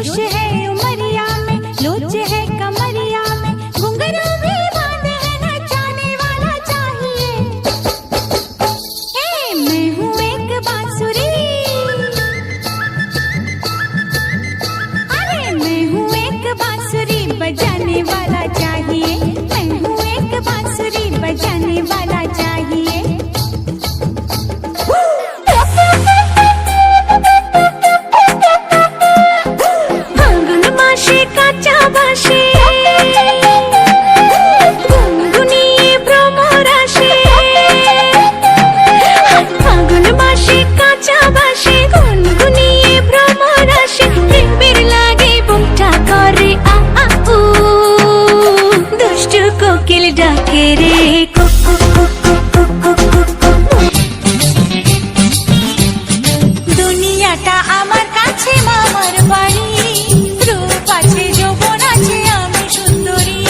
जोश है उमरिया में, लोच है कमरिया में, घुंघरू भी बांधे है नचाने वाला चाहिए। मैं हूँ एक बांसुरी, अरे मैं हूँ एक बांसुरी बजाने वाला चाहिए। मैं हूँ एक बांसुरी बजाने वाला चाहिए। ফাগুন মাসে কাঁচা বাঁশে গুনগুনিয়ে ভ্রমর আসে। ফাগুন মাসে কাঁচা বাঁশে গুনগুনিয়ে ভ্রমর আসে। প্রেমের লাগে বুকটা করে আ আ উ, দুষ্টু কোকিল ডাকে রে কু কু কু কু কু কু কু কু। দুনিয়াটা আমার কাছে মামার বাড়ি, রূপ আছে যৌবন আছে আমি সুন্দরী।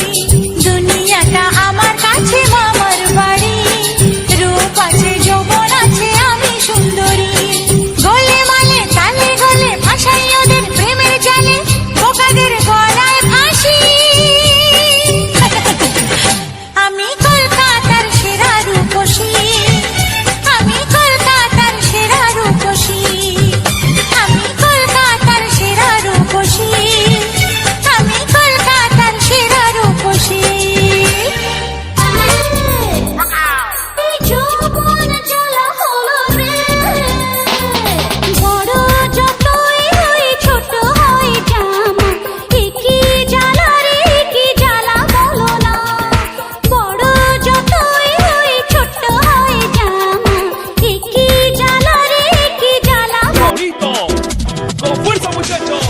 দুনিয়াটা আমার কাছে মামার বাড়ি, রূপ আছে যৌবন আছে আমি সুন্দরী। গোলে মালে তালে গোলে ভাসাই ওদের প্রেমের জালে, বোকাদের গলায় ফাঁসি। আমি কলকাতার সেরা রূপসী, আমি কলকাতার সেরা রূপসী, আমি কলকাতার সেরা রূপসী, আমি কলকাতার সেরা রূপসী। এই যৌবন জ্বালা হলো রে, বড় যতই হই ছোট হই জামা। কি জ্বালা রে কি জ্বালা বলো না, বড় যতই হই ছোট হই জামা। কি জ্বালা রে কি জ্বালা। Bonito, con fuerza muchachos.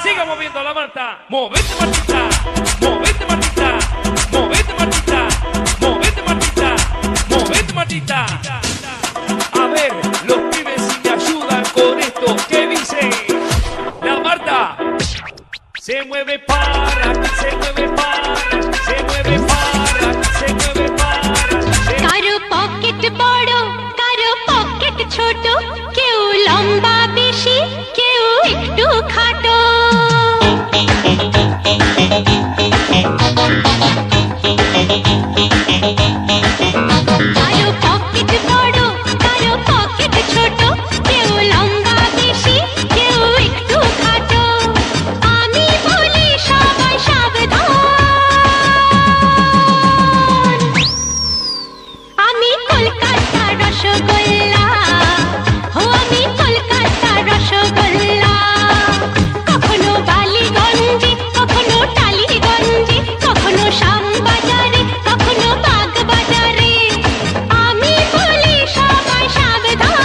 Siga moviendo la Marta. Movete Martita, movete Martita, movete Martita, movete Martita, movete Martita. A ver, los pibes si me ayudan con esto, ¿qué dicen? La Marta se mueve para, se mueve para, se mueve para, se mueve para. কারো pocket বড় কারো pocket ছোট, কেউ লম্বা বেশি কেউ একটু খাটো। কারো পকেট বড় কারো পকেট ছোট, কেউ লম্বা বেশি কেউ একটু খাটো। আমি বলি সবাই সাবধান, আমি কলকাতার রসগোল্লা, হো আমি কলকাতার রসগোল্লা। কখনো বালিগঞ্জে কখনো টালিগঞ্জে, কখনো শ্যামবাজারে কখনো বাগবাজারে। আমি বলি সবাই সাবধান।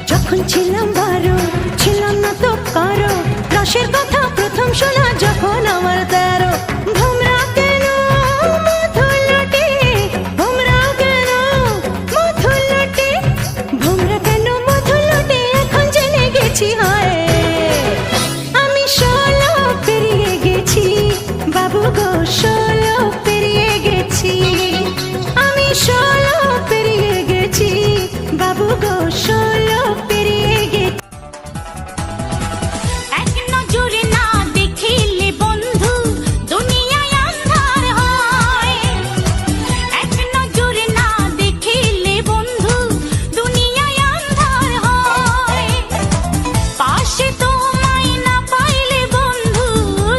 যখন ছিলাম 12 ছিলাম না তো কারো, রসের কথা প্রথম শোনা যখন আমার 13। ভোমরা কেন মধুলটে, ভোমরা কেন মধুলটে, ভোমরা কেন মধুলটে, এখন জেনে গেছি হয়। আমি 16 পেরিয়ে গেছি বাবু গো, 16 পেরিয়ে গেছি। আমি 16 পেরিয়ে গেছি বাবু গো, 16 পেরিয়ে গেছি। এক নজরে না দেখিলে বন্ধু দুনিয়ায় আন্ধার হয়। এক নজরে না দেখিলে বন্ধু দুনিয়ায় আন্ধার হয়। পাশে তোমায় না পাইলে বন্ধু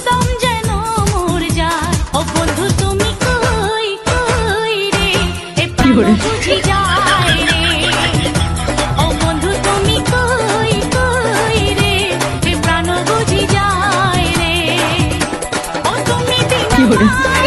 দম যেন মর যায়। ও বন্ধু তুমি কই কই রে, এ প্রাণ বুঝি যায় রে। ও বন্ধু তুমি কই কই রে, এ প্রাণ বুঝি যায় রে। ও তুমি বিনা